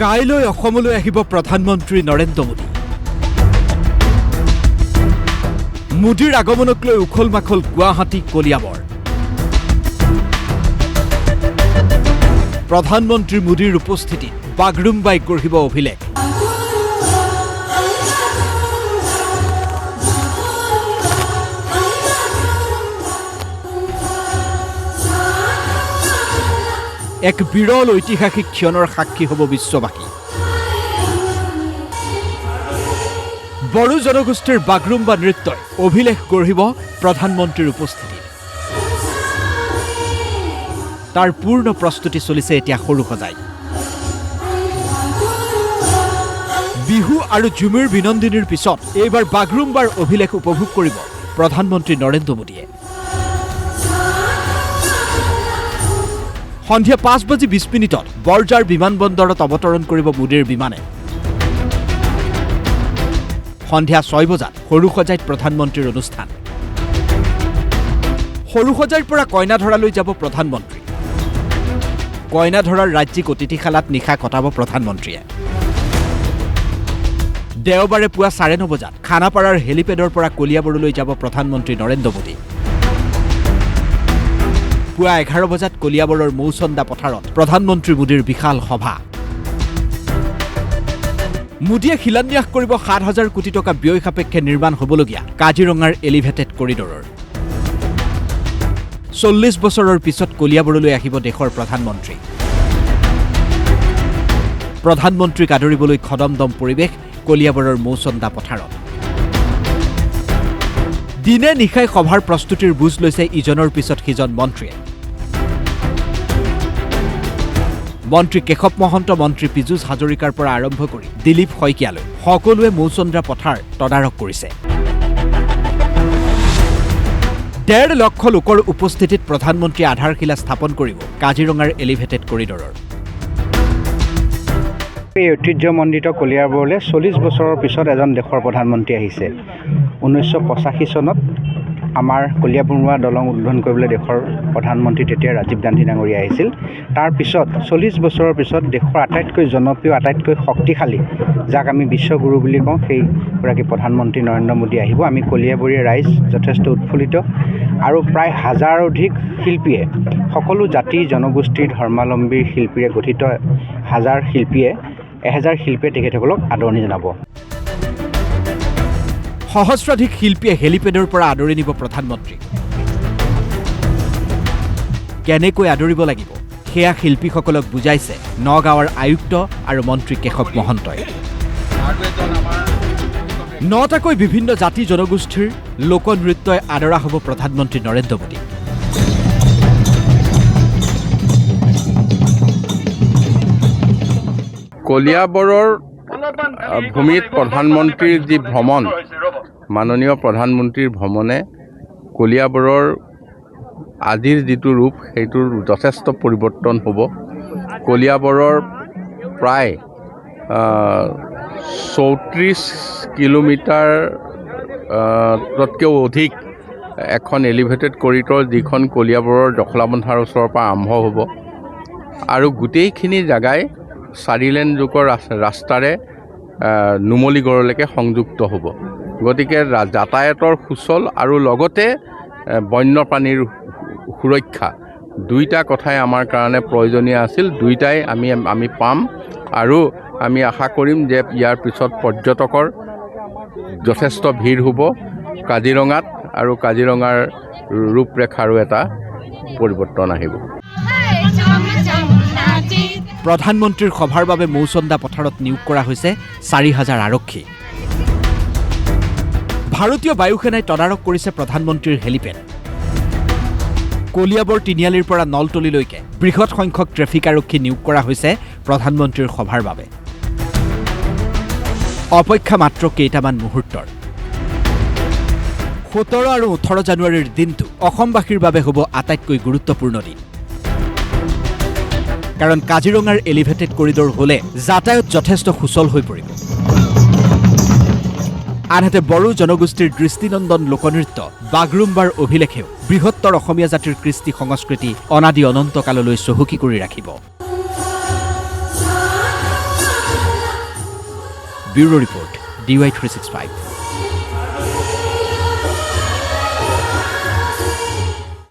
কাইলৈ অসমলৈ আহিব প্ৰধানমন্ত্ৰী নৰেন্দ্ৰ মোদী। মোদীৰ আগমনক লৈ উখল মাখল গুৱাহাটী কলিয়াবৰ। প্ৰধানমন্ত্ৰী মোদীৰ উপস্থিতিত বাগৰুম্বাই গঢ়িব অভিলেখ। এক বিৰল ঐতিহাসিক ক্ষণৰ সাক্ষী হ'ব বিশ্ববাসী। বড়ো জনগোষ্ঠীৰ বাগৰুম্বা নৃত্যই অভিলেখ গঢ়িব প্ৰধানমন্ত্ৰীৰ উপস্থিতিত। তাৰ পূৰ্ণ প্ৰস্তুতি চলিছে এতিয়া সৰুসজাই। বিহু আৰু ঝুমুৰ বিনন্দিনীৰ পিছত এইবাৰ বাগৰুম্বাৰ অভিলেখ উপভোগ কৰিব প্ৰধানমন্ত্ৰী নৰেন্দ্ৰ মোদীয়ে। সন্ধিয়া 5:20 বৰজাৰ বিমানবন্দৰত অৱতৰণ কৰিব মোদীৰ বিমানে। সন্ধিয়া 6 বজাত সৰুসজাইত প্ৰধানমন্ত্ৰীৰ অনুষ্ঠান। সৰুসজাইৰ পৰা কইনাধৰালৈ যাব প্ৰধানমন্ত্ৰী। কইনাধৰাৰ ৰাজ্যিক অতিথিশালাত নিশা কটাব প্ৰধানমন্ত্ৰীয়ে। দেওবাৰে পুৱা 9:30 বজাত খানাপাৰাৰ হেলিপেডৰ পৰা কলিয়াবৰলৈ যাব প্ৰধানমন্ত্ৰী নৰেন্দ্ৰ মোদী। পুৱা 11 বজাত কলিয়াবৰৰ মৌচন্দা পথাৰত প্ৰধানমন্ত্ৰী মোদীৰ বিশাল সভা। মোদীয়ে শিলান্যাস কৰিব 7,000 কোটি টকা ব্যয় সাপেক্ষে নিৰ্মাণ হ'বলগীয়া কাজিৰঙাৰ এলিভেটেড কৰিডৰৰ। 40 বছৰৰ পিছত কলিয়াবৰলৈ আহিব দেশৰ প্ৰধানমন্ত্ৰী। প্ৰধানমন্ত্ৰীক আদৰিবলৈ খদমদম পৰিৱেশ কলিয়াবৰৰ মৌচন্দা পথাৰত। দিনে নিশাই সভাৰ প্ৰস্তুতিৰ বুজ লৈছে ইজনৰ পিছত সিজন মন্ত্ৰীয়ে। মন্ত্ৰী কেশৱ মহন্ত, মন্ত্ৰী পীযুষ হাজৰিকাৰ পৰা আৰম্ভ কৰি দিলীপ শইকীয়ালৈ সকলোৱে মৌচন্দ্ৰা পথাৰ তদাৰক কৰিছে। 1.5 লক্ষ লোকৰ উপস্থিতিত প্ৰধানমন্ত্ৰীয়ে আধাৰশিলা স্থাপন কৰিব কাজিৰঙাৰ এলিভেটেড কৰিডৰৰ। এই ঐতিহ্যমণ্ডিত কলিয়াবৰলৈ 40 বছৰৰ পিছত এজন দেশৰ প্ৰধানমন্ত্ৰী আহিছে। 1985 চনত আমাৰ কলিয়াবৰুৱা দলং উদ্বোধন কৰিবলৈ দেশৰ প্ৰধানমন্ত্ৰী তেতিয়া ৰাজীৱ গান্ধী ডাঙৰীয়া আহিছিল। তাৰ পিছত 40 বছৰৰ পিছত দেশৰ আটাইতকৈ জনপ্ৰিয়, আটাইতকৈ শক্তিশালী, যাক আমি বিশ্বগুৰু বুলি কওঁ, সেইগৰাকী প্ৰধানমন্ত্ৰী নৰেন্দ্ৰ মোদী আহিব। আমি কলিয়াবৰীয়া ৰাইজ যথেষ্ট উৎফুল্লিত আৰু প্ৰায় 1000 অধিক শিল্পীয়ে, সকলো জাতি জনগোষ্ঠীৰ ধৰ্মাৱলম্বীৰ শিল্পীৰে গঠিত 1000 শিল্পীয়ে, 1000 শিল্পীয়ে তেখেতসকলক আদৰণি জনাব। সহস্ৰাধিক শিল্পীয়ে হেলিপেডৰ পৰা আদৰি নিব প্ৰধানমন্ত্ৰীক। কেনেকৈ আদৰিব লাগিব সেয়া শিল্পীসকলক বুজাইছে নগাঁৱৰ আয়ুক্ত আৰু মন্ত্ৰী কেশৱ মহন্তই। 9টাকৈ বিভিন্ন জাতি জনগোষ্ঠীৰ লোকনৃত্যই আদৰা হ'ব প্ৰধানমন্ত্ৰী নৰেন্দ্ৰ মোদী। কলিয়াবৰৰ ভূমিত প্ৰধানমন্ত্ৰীৰ যি ভ্ৰমণ, মাননীয় প্ৰধানমন্ত্ৰীৰ ভ্ৰমণে কলিয়াবৰৰ আজিৰ যিটো ৰূপ সেইটোৰ যথেষ্ট পৰিৱৰ্তন হ'ব। কলিয়াবৰৰ প্ৰায় 34 কিলোমিটাৰতকৈও অধিক এখন এলিভেটেড কৰিডৰ, যিখন কলিয়াবৰৰ জখলাবন্ধাৰ ওচৰৰ পৰা আৰম্ভ হ'ব আৰু গোটেইখিনি জেগাই 4 লেন যুগৰ ৰাস্তাৰে নুমলীগড়লৈকে সংযুক্ত হ'ব। গতিকে যাতায়াতৰ সুচল আৰু লগতে বন্যপ্ৰাণীৰ সুৰক্ষা, দুইটা কথাই আমাৰ কাৰণে প্ৰয়োজনীয় আছিল। দুইটাই আমি পাম আৰু আমি আশা কৰিম যে ইয়াৰ পিছত পৰ্যটকৰ যথেষ্ট ভিৰ হ'ব কাজিৰঙাত আৰু কাজিৰঙাৰ ৰূপৰেখাৰো এটা পৰিৱৰ্তন আহিব। প্ৰধানমন্ত্ৰীৰ সভাৰ বাবে মৌচন্দা পথাৰত নিয়োগ কৰা হৈছে 4,000 আৰক্ষী। ভাৰতীয় বায়ুসেনাই তদাৰক কৰিছে প্ৰধানমন্ত্ৰীৰ হেলিপেড। কলিয়াবৰ তিনিআলিৰ পৰা নলতলীলৈকে বৃহৎ সংখ্যক ট্ৰেফিক আৰক্ষী নিয়োগ কৰা হৈছে প্ৰধানমন্ত্ৰীৰ সভাৰ বাবে। অপেক্ষা মাত্ৰ কেইটামান মুহূৰ্তৰ। 17 আৰু 18 জানুৱাৰীৰ দিনটো অসমবাসীৰ বাবে হ'ব আটাইতকৈ গুৰুত্বপূৰ্ণ দিন। কাৰণ কাজিৰঙাৰ এলিভেটেড কৰিডৰ হ'লে যাতায়াত যথেষ্ট সুচল হৈ পৰিব। আনহাতে বড়ো জনগোষ্ঠীৰ দৃষ্টিনন্দন লোকনৃত্য বাগৰুম্বাৰ অভিলেখেও বৃহত্তৰ অসমীয়া জাতিৰ কৃষ্টি সংস্কৃতি অনাদি অনন্তকাললৈ চহকী কৰি ৰাখিব। Bureau report DY365